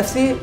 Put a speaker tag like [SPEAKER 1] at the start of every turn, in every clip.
[SPEAKER 1] FC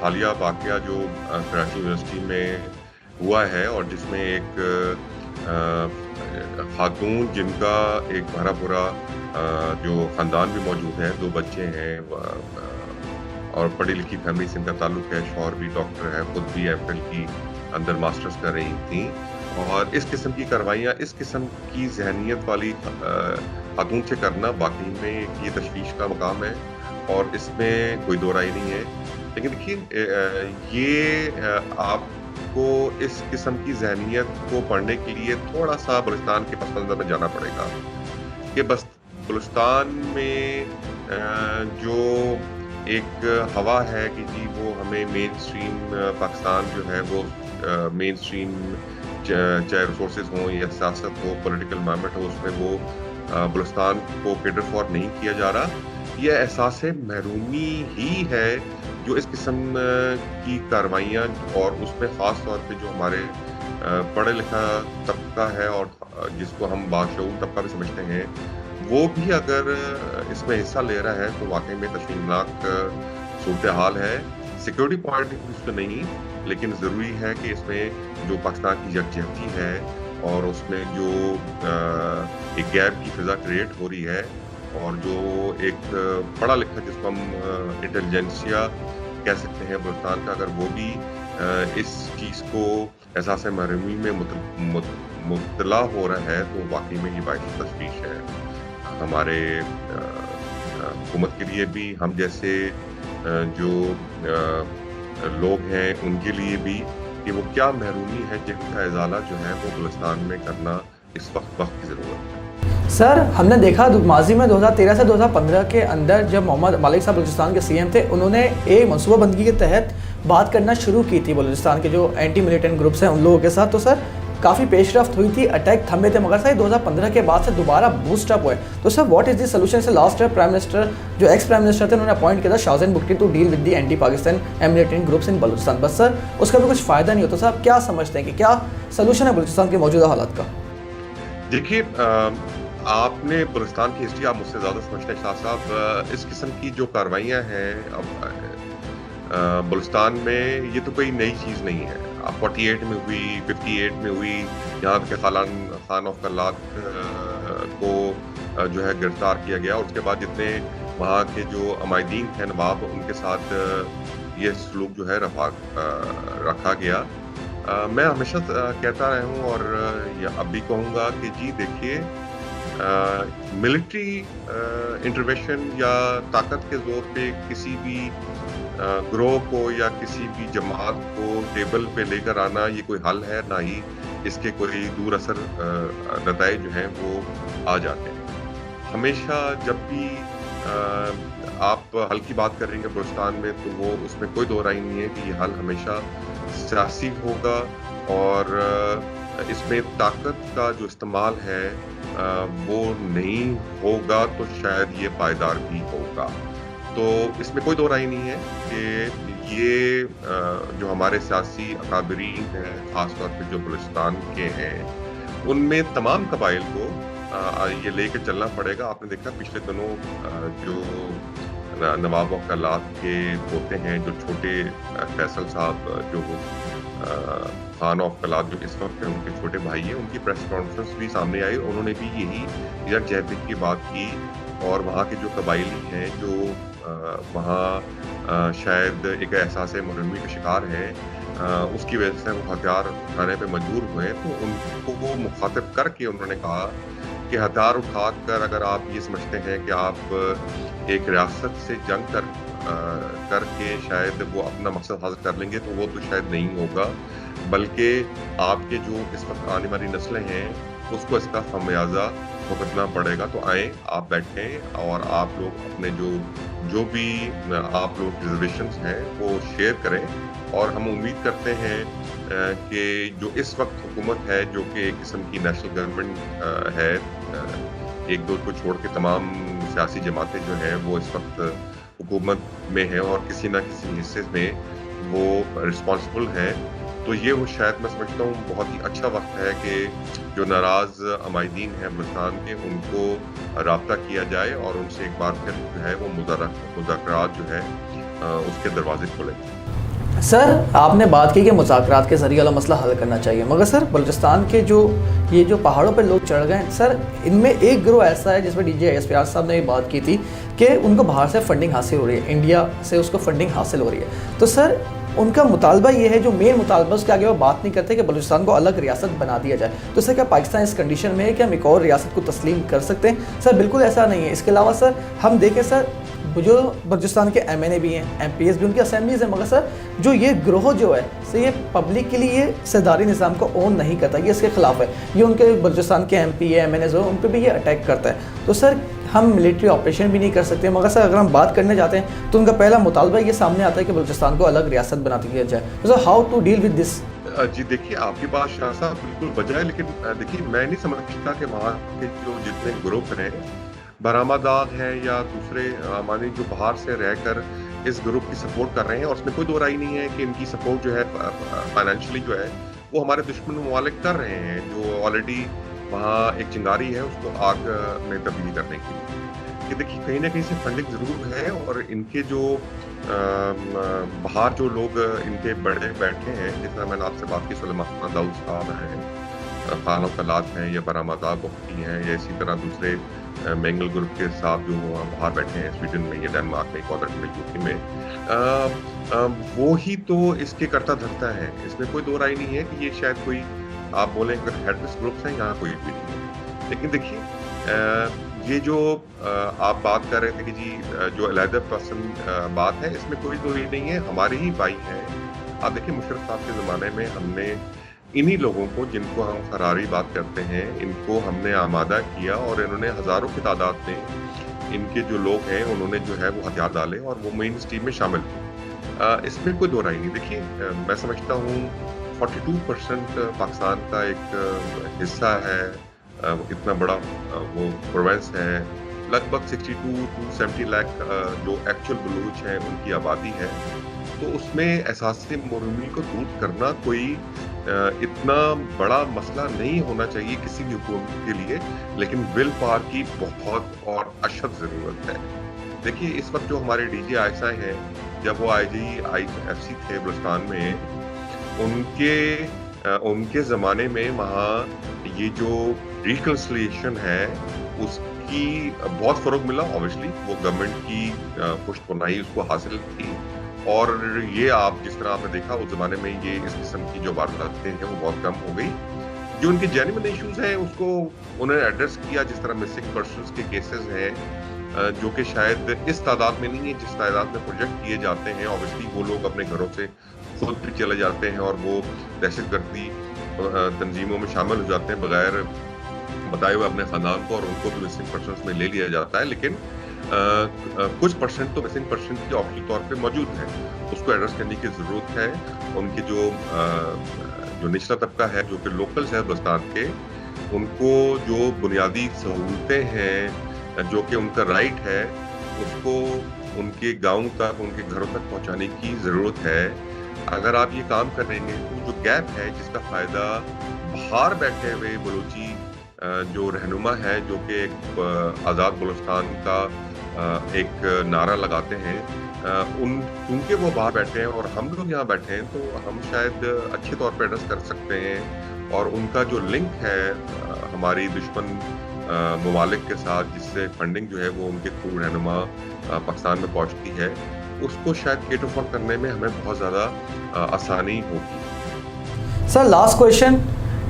[SPEAKER 2] حالیہ واقعہ جو کراچی یونیورسٹی میں ہوا ہے اور جس میں ایک خاتون جن کا ایک بھرا بھرا جو خاندان بھی موجود ہے، 2 بچے ہیں اور پڑھی لکھی فیملی سے ان کا تعلق ہے، شوہر بھی ڈاکٹر ہے، خود بھی ایم فل کی اندر ماسٹرز کر رہی تھیں، اور اس قسم کی کاروائیاں اس قسم کی ذہنیت والی خاتون سے کرنا واقعی میں یہ تشویش کا مقام ہے، اور اس میں کوئی دو رائے نہیں ہے۔ لیکن دیکھیے یہ آپ کو اس قسم کی ذہنیت کو پڑھنے کے لیے تھوڑا سا بلوچستان کے پس منظر میں جانا پڑے گا کہ بس بلوچستان میں جو ایک ہوا ہے کہ جی وہ ہمیں مین اسٹریم پاکستان جو ہے وہ مین اسٹریم چاہے ریسورسز ہوں یا سیاست ہو، پولیٹیکل انوائرمنٹ ہو، اس میں وہ بلوچستان کو کیڈر فار نہیں کیا جا رہا، یہ احساس محرومی ہی ہے جو اس قسم کی کاروائیاں، اور اس میں خاص طور پہ جو ہمارے پڑھا لکھا طبقہ ہے اور جس کو ہم باشعور طبقہ بھی سمجھتے ہیں، وہ بھی اگر اس میں حصہ لے رہا ہے تو واقعی میں تشویشناک صورتحال ہے۔ سیکورٹی پوائنٹ کچھ تو نہیں، لیکن ضروری ہے کہ اس میں جو پاکستان کی یکجہتی ہے اور اس میں جو ایک گیپ کی فضا کریٹ ہو رہی ہے، اور جو ایک پڑھا لکھا جس کو ہم انٹیلیجنسیا کہہ سکتے ہیں بلوچستان کا، اگر وہ بھی اس چیز کو احساس محرومی میں مبتلا ہو رہا ہے تو واقعی میں یہ باعث تشویش ہے ہمارے حکومت کے لیے بھی، ہم جیسے جو لوگ ہیں ان کے لیے بھی، کہ وہ کیا محرومی ہے جن کا ازالہ جو ہے وہ بلوچستان میں کرنا اس وقت کی ضرورت ہے۔
[SPEAKER 1] سر ہم نے دیکھا ماضی میں 2013 سے 2015 کے اندر جب محمد مالک صاحب بلوچستان کے سی ایم تھے، انہوں نے ایک منصوبہ بندی کے تحت بات کرنا شروع کی تھی بلوچستان کے جو اینٹی ملیٹنٹ گروپس ہیں ان لوگوں کے ساتھ، تو سر کافی پیش رفت ہوئی تھی، اٹیک تھمے تھے، مگر سر 2015 کے بعد سے دوبارہ بوسٹ اپ ہوئے، تو sir what is the solution? سے لاسٹ پرائم منسٹر جو ایکس پرائم منسٹر تھے انہوں نے اپوائنٹ کیا تھا Shahzain Bugti to deal with the anti Pakistan militant groups in Balochistan, بس سر اس کا بھی کچھ فائدہ نہیں ہوتا۔ سر آپ کیا سمجھتے ہیں کہ کیا سولوشن ہے بلوچستان کے موجودہ حالات کا؟
[SPEAKER 2] دیکھیے آپ نے بلوچستان کی ہسٹری آپ مجھ سے زیادہ سمجھتے ہیں شاہ صاحب، اس قسم کی جو کاروائیاں ہیں اب بلوچستان میں یہ تو کوئی نئی چیز نہیں ہے، 48 میں ہوئی، 58 میں ہوئی، یہاں کے خان آف کلات کو جو ہے گرفتار کیا گیا، اور اس کے بعد جتنے وہاں کے جو عمائدین تھے نواب ان کے ساتھ یہ سلوک جو ہے رکھا گیا۔ میں ہمیشہ کہتا رہا ہوں اور اب بھی کہوں گا کہ جی دیکھیے ملٹری انٹروینشن یا طاقت کے زور پہ کسی بھی گروہ کو یا کسی بھی جماعت کو ٹیبل پہ لے کر آنا یہ کوئی حل ہے، نہ ہی اس کے کوئی دور اثر نتائج جو ہیں وہ آ جاتے ہیں۔ ہمیشہ جب بھی آپ حل کی بات کر رہے ہیں بلوچستان میں تو وہ اس میں کوئی دو رائے نہیں ہے کہ یہ حل ہمیشہ سیاسی ہوگا، اور اس میں طاقت کا جو استعمال ہے وہ نہیں ہوگا تو شاید یہ پائیدار بھی ہوگا۔ تو اس میں کوئی دو رائے نہیں ہے کہ یہ جو ہمارے سیاسی اکابرین ہیں خاص طور پہ جو بلوچستان کے ہیں ان میں تمام قبائل کو یہ لے کے چلنا پڑے گا۔ آپ نے دیکھا پچھلے دنوں جو نواب کلات کے پوتے ہیں جو چھوٹے فیصل صاحب جو خان آف کلات جو اس وقت ان کے چھوٹے بھائی ہیں، ان کی پریس کانفرنس بھی سامنے آئی، انہوں نے بھی یہی یکجہتی کی بات کی، اور وہاں کے جو قبائلی ہیں جو وہاں شاید ایک احساس محرومی کا شکار ہیں، اس کی وجہ سے وہ ہتھیار اٹھانے پہ مجبور ہوئے، تو ان کو وہ مخاطب کر کے انہوں نے کہا کہ ہتھیار اٹھا کر اگر آپ یہ سمجھتے ہیں کہ آپ ایک ریاست سے جنگ کر کے شاید وہ اپنا مقصد حاصل کر لیں گے تو وہ تو شاید نہیں ہوگا، بلکہ آپ کے جو اس وقت آنے والی نسلیں ہیں اس کو اس کا خمیازہ بھگتنا پڑے گا۔ تو آئیں آپ بیٹھیں اور آپ لوگ اپنے جو بھی آپ لوگ ریزرویشنز ہیں وہ شیئر کریں، اور ہم امید کرتے ہیں کہ جو اس وقت حکومت ہے جو کہ ایک قسم کی نیشنل گورنمنٹ ہے، ایک دو کو چھوڑ کے تمام سیاسی جماعتیں جو ہیں وہ اس وقت حکومت میں ہیں اور کسی نہ کسی حصے میں وہ رسپانسبل ہیں، تو یہ وہ شاید میں سمجھتا ہوں بہت ہی اچھا وقت ہے کہ جو ناراض عمائدین ہیں بلوچستان کے ان کو رابطہ کیا جائے اور ان سے ایک بار پھر جو ہے وہ مذاکرات جو ہے اس کے دروازے کھلیں گے۔
[SPEAKER 1] سر آپ نے بات کی کہ مذاکرات کے ذریعے والا مسئلہ حل کرنا چاہیے، مگر سر بلوچستان کے یہ جو پہاڑوں پہ لوگ چڑھ گئے ہیں سر، ان میں ایک گروہ ایسا ہے جس میں DJ ISPR صاحب نے یہ بات کی تھی کہ ان کو باہر سے فنڈنگ حاصل ہو رہی ہے، انڈیا سے اس کو فنڈنگ حاصل ہو رہی ہے، تو سر ان کا مطالبہ یہ ہے، جو مین مطالبہ اس کے آگے وہ بات نہیں کرتے کہ بلوچستان کو الگ ریاست بنا دیا جائے، تو سر کیا پاکستان اس کنڈیشن میں ہے کہ ہم ایک اور ریاست کو تسلیم کر سکتے ہیں؟ سر بالکل ایسا نہیں ہے۔ اس کے علاوہ سر ہم دیکھیں سر، جو بلوچستان کے MNA بھی ہیں، MPs بھی، ان کی اسمبلیز ہیں، مگر سر جو یہ گروہ جو ہے سر یہ پبلک کے لیے یہ سرداری نظام کو اون نہیں کرتا، یہ اس کے خلاف ہے، یہ ان کے بلوچستان کے MP MNAs ہو ان پہ بھی یہ اٹیک کرتا ہے، تو سر ہم ملٹری آپریشن بھی نہیں کر سکتے، مگر سر اگر ہم بات کرنے جاتے ہیں تو ان کا پہلا مطالبہ یہ سامنے آتا ہے کہ بلوچستان کو الگ ریاست بنا دیا جائے، تو sir how to deal with this?
[SPEAKER 2] جی دیکھیے، آپ کی بات شاہ صاحب بالکل بجا ہے، لیکن دیکھیے میں نہیں سمجھتا کہ وہاں کے جو جتنے گروپ ہیں، برآمدات ہیں یا دوسرے مانی جو باہر سے رہ کر اس گروپ کی سپورٹ کر رہے ہیں، اور اس میں کوئی دو رائے نہیں ہے کہ ان کی سپورٹ جو ہے فائنینشلی جو ہے وہ ہمارے دشمن ممالک کر رہے ہیں، جو آلریڈی وہاں ایک چنگاری ہے اس کو آگ میں تبدیل کرنے کے لیے، کہ دیکھیے کہیں نہ کہیں سے فنڈنگ ضرور ہے، اور ان کے جو باہر جو لوگ ان کے بڑے بیٹھے ہیں، جس طرح میں نے آپ سے بات کی، سلیمان داؤد صاحب ہیں، خان وکلات ہیں، یا برآمدات بختی ہیں، یا اسی طرح دوسرے مینگل گروپ کے ساتھ جو باہر بیٹھے ہیں سویڈن میں یا ڈینمارک میں، اکوادر میں، UK میں، وہی تو اس کے کرتا دھرتا ہے، اس میں کوئی دو رائے نہیں ہے کہ یہ شاید کوئی آپ بولیں اگر ہیڈ لیس گروپس ہیں، یہاں کوئی بھی نہیں ہے، لیکن دیکھیے یہ جو آپ بات کر رہے تھے کہ جی جو علیحدہ پسند بات ہے، اس میں کوئی دو یہ نہیں ہے، ہمارے ہی بھائی ہیں۔ آپ دیکھیں مشرف صاحب کے زمانے میں ہم نے انہی لوگوں کو، جن کو ہم فراری بات کرتے ہیں، ان کو ہم نے آمادہ کیا، اور انہوں نے ہزاروں کی تعداد میں ان کے جو لوگ ہیں انہوں نے جو ہے وہ ہتھیار ڈالے اور وہ مین اسٹریم میں شامل ہوئے۔ اس میں کوئی دو رائے نہیں۔ دیکھیے میں سمجھتا ہوں 42% پاکستان کا ایک حصہ ہے، اتنا بڑا وہ پروونس ہے، لگ بھگ 62 to 70 لاکھ جو ایکچوئل بلوچ ہیں ان کی آبادی ہے، تو اس میں احساس مرمی کو دور کرنا کوئی اتنا بڑا مسئلہ نہیں ہونا چاہیے کسی بھی حکومت کے لیے، لیکن ول پاور کی بہت اور اشد ضرورت ہے۔ دیکھیے اس وقت جو ہمارے DG ISI ہیں، جب وہ IG IFC تھے بلوچستان میں، ان کے زمانے میں وہاں یہ جو ریکنسلیشن ہے اس کی بہت فروغ ملا، اوبیسلی وہ گورنمنٹ کی پشت پناہی اس کو حاصل تھی، اور یہ آپ جس طرح آپ نے دیکھا اس زمانے میں یہ اس قسم کی جو وارداتیں ہیں وہ بہت کم ہو گئی۔ جو ان کے جینوئن ایشوز ہیں اس کو انہوں نے ایڈریس کیا، جس طرح مسنگ پرسنس کے کیسز ہیں جو کہ شاید اس تعداد میں نہیں ہے جس تعداد میں پروجیکٹ کیے جاتے ہیں، اوبیسلی وہ لوگ اپنے گھروں سے خود بھی چلے جاتے ہیں اور وہ دہشت گردی تنظیموں میں شامل ہو جاتے ہیں بغیر بتائے ہوئے اپنے خاندان کو، اور ان کو بھی مسنگ پرسنس میں لے لیا جاتا ہے، لیکن کچھ پرسنٹ تو مسنگ پرسنٹ کی آفیشیل طور پہ موجود ہیں، اس کو ایڈریس کرنے کی ضرورت ہے۔ ان کے جو نچلا طبقہ ہے جو کہ لوکلز ہے بلوچستان کے، ان کو جو بنیادی سہولتیں ہیں جو کہ ان کا رائٹ ہے اس کو ان کے گاؤں تک، ان کے گھروں تک پہنچانے کی ضرورت ہے۔ اگر آپ یہ کام کریں گے تو جو گیپ ہے جس کا فائدہ باہر بیٹھے ہوئے بلوچی جو رہنما ہے، جو کہ ایک آزاد بلوچستان کا ایک نعرہ لگاتے ہیں، کیونکہ وہ باہر بیٹھے ہیں اور ہم لوگ یہاں بیٹھے ہیں، تو ہم شاید اچھے طور پہ ایڈریس کر سکتے ہیں، اور ان کا جو لنک ہے ہماری دشمن ممالک کے ساتھ، جس سے فنڈنگ جو ہے وہ ان کے تھرو رہنما پاکستان میں پہنچتی ہے، اس کو شاید کیٹر فار کرنے میں ہمیں بہت زیادہ آسانی ہوگی۔
[SPEAKER 1] Sir last question,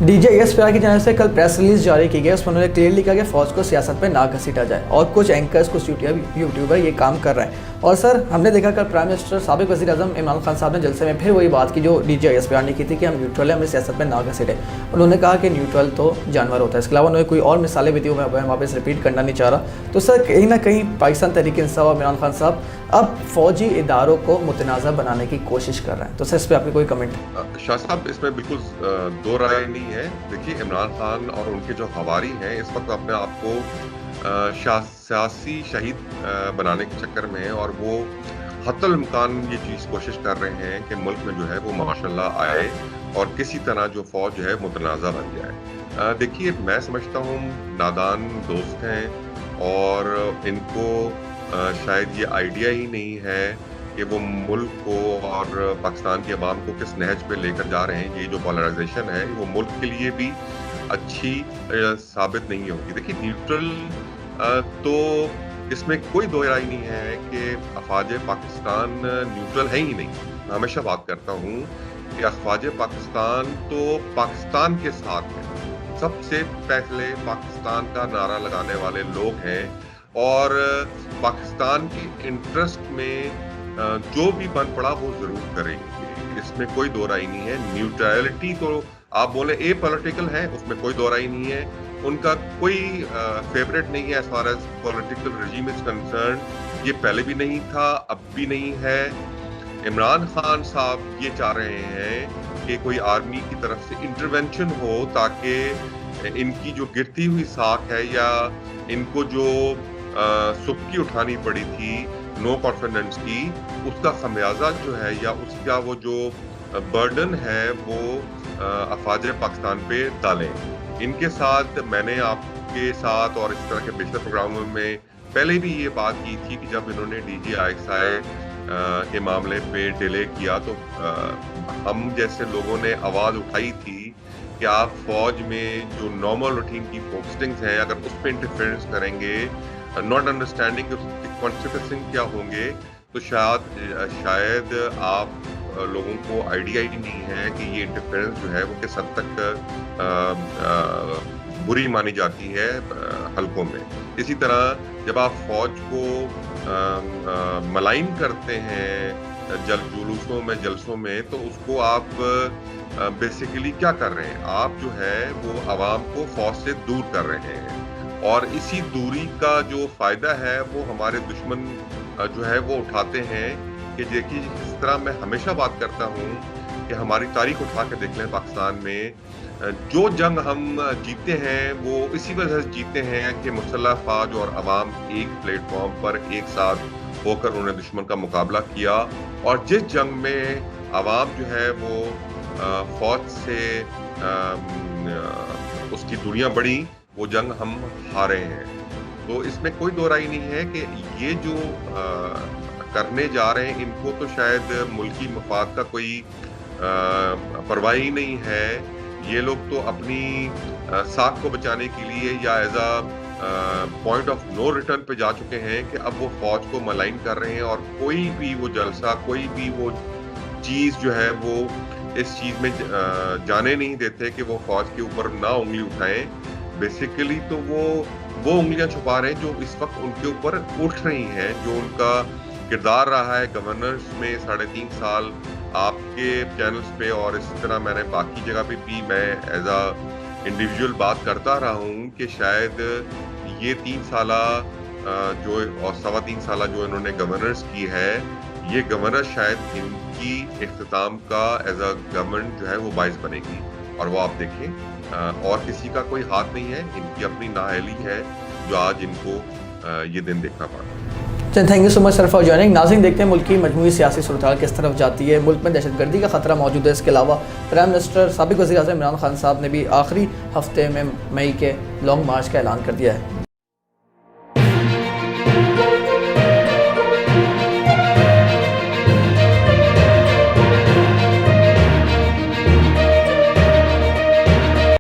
[SPEAKER 1] DJ ISPR کی جانب سے کل پریس ریلیز جاری کی گئی، اس میں انہوں نے کلیئرلی کہا کہ فوج کو سیاست پہ نہ گھسیٹا جائے، اور کچھ اینکرز، کچھ یوٹیوبر یہ کام کر رہے ہیں، اور سر ہم نے دیکھا کل پرائم منسٹر سابق وزیر اعظم عمران خان صاحب نے جلسے میں پھر وہی بات کی جو DJ ISPR نے کی تھی کہ ہم نیوٹرل ہیں، ہمیں سیاست پہ نہ گھسیٹیں۔ انہوں نے کہا کہ نیوٹرل تو جانور ہوتا ہے، اس کے علاوہ انہوں نے کوئی اور مثالیں بھی دی، میں واپس ریپیٹ کرنا نہیں چاہ رہا۔ تو سر کہیں نہ کہیں پاکستان تحریک انصاف اور عمران خان صاحب اب فوجی اداروں کو متنازع بنانے کی کوشش کر رہے ہیں، تو سر اس پہ آپ کی کوئی کمنٹ؟
[SPEAKER 2] شاہ صاحب اس میں بالکل دو رائے نہیں ہے۔ دیکھیے عمران خان اور ان کے جو حواری ہیں اس وقت اپنے آپ کو سیاسی شہید بنانے کے چکر میں ہیں، اور وہ حتی الامکان یہ چیز کوشش کر رہے ہیں کہ ملک میں جو ہے وہ ماشاءاللہ آئے اور کسی طرح جو فوج جو ہے متنازع بن جائے۔ دیکھیے میں سمجھتا ہوں نادان دوست ہیں، اور ان کو شاید یہ آئیڈیا ہی نہیں ہے کہ وہ ملک کو اور پاکستان کے عوام کو کس نہج پہ لے کر جا رہے ہیں. یہ جو پولرائزیشن ہے وہ ملک کے لیے بھی اچھی ثابت نہیں ہوگی. دیکھیے نیوٹرل تو اس میں کوئی دو رائے نہیں ہے کہ افواج پاکستان نیوٹرل ہے ہی نہیں. میں ہمیشہ بات کرتا ہوں کہ افواج پاکستان تو پاکستان کے ساتھ ہیں. سب سے پہلے پاکستان کا نعرہ لگانے والے لوگ ہیں اور پاکستان کے انٹرسٹ میں جو بھی بن پڑا وہ ضرور کریں گے. اس میں کوئی دو رائے نہیں ہے. نیوٹرلٹی تو آپ بولیں اے پولیٹیکل ہے, اس میں کوئی دو رائے نہیں ہے. ان کا کوئی فیوریٹ نہیں ہے as far as political regime is concern. یہ پہلے بھی نہیں تھا, اب بھی نہیں ہے. عمران خان صاحب یہ چاہ رہے ہیں کہ کوئی آرمی کی طرف سے انٹروینشن ہو تاکہ ان کی جو گرتی ہوئی ساکھ ہے یا ان کو جو سبکی اٹھانی پڑی تھی نو کانفیڈنس کی, اس کا خمیازہ جو ہے یا اس کا وہ جو برڈن ہے وہ افواج پاکستان پہ ڈالیں. ان کے ساتھ میں نے آپ کے ساتھ اور اس طرح کے پچھلے پروگراموں میں پہلے بھی یہ بات کی تھی کہ جب انہوں نے DGI کے معاملے پہ ڈیلے کیا تو ہم جیسے لوگوں نے آواز اٹھائی تھی کہ آپ فوج میں جو نارمل روٹین کی پوسٹنگز ہیں اگر اس پہ انٹرفیئرنس کریں گے, ناٹ انڈرسٹینڈنگ کانسیکوینسز کیا ہوں گے, تو شاید آپ لوگوں کو آئیڈیا ہی نہیں ہے کہ یہ انٹرفیئرنس جو ہے وہ کس حد تک بری مانی جاتی ہے حلقوں میں. اسی طرح جب آپ فوج کو ملائن کرتے ہیں جلوسوں میں جلسوں میں تو اس کو آپ بیسیکلی کیا کر رہے ہیں, آپ جو ہے وہ عوام کو فوج سے دور کر رہے ہیں. اور اسی دوری کا جو فائدہ ہے وہ ہمارے دشمن جو ہے وہ اٹھاتے ہیں. کہ دیکھیے جس طرح میں ہمیشہ بات کرتا ہوں کہ ہماری تاریخ اٹھا کے دیکھ لیں, پاکستان میں جو جنگ ہم جیتے ہیں وہ اسی وجہ سے جیتے ہیں کہ مسلح افواج اور عوام ایک پلیٹ فارم پر ایک ساتھ ہو کر انہوں نے دشمن کا مقابلہ کیا. اور جس جنگ میں عوام جو ہے وہ فوج سے اس کی دوریاں بڑھی, وہ جنگ ہم ہارے ہیں. تو اس میں کوئی دو رائے نہیں ہے کہ یہ جو کرنے جا رہے ہیں ان کو تو شاید ملکی مفاد کا کوئی پرواہ ہی نہیں ہے. یہ لوگ تو اپنی ساکھ کو بچانے کے لیے یا as point of no return پہ جا چکے ہیں کہ اب وہ فوج کو ملائن کر رہے ہیں اور کوئی بھی وہ جلسہ, کوئی بھی وہ چیز جو ہے وہ اس چیز میں جانے نہیں دیتے کہ وہ فوج کے اوپر نہ انگلی اٹھائیں. بیسیکلی تو وہ انگلیاں چھپا رہے ہیں جو اس وقت ان کے اوپر اٹھ رہی ہیں. جو ان کا کردار رہا ہے گورننس میں 3.5 سال آپ کے چینلز پہ اور اس طرح میں نے باقی جگہ پہ بھی میں ایز انڈیویجول بات کرتا رہا ہوں کہ شاید یہ 3 سالہ جو اور 3.25 سالہ جو انہوں نے گورننس کی ہے, یہ گورننس شاید ان کی اختتام کا ایز گورنمنٹ جو ہے وہ باعث بنے گی. اور وہ آپ دیکھیں اور کسی کا کوئی ہاتھ نہیں ہے, ان کی اپنی نااہلی ہے جو آج ان کو یہ دن دیکھنا پڑا.
[SPEAKER 1] Thank you so much sir for joining. ناظرین دیکھتے ہیں ملک کی مجموعی سیاسی صورتحال کس طرف جاتی ہے. ملک میں دہشت گردی کا خطرہ موجود ہے. اس کے علاوہ پرائم منسٹر سابق وزیر اعظم عمران خان صاحب نے بھی آخری ہفتے میں مئی کے لانگ مارچ کا اعلان کر دیا ہے.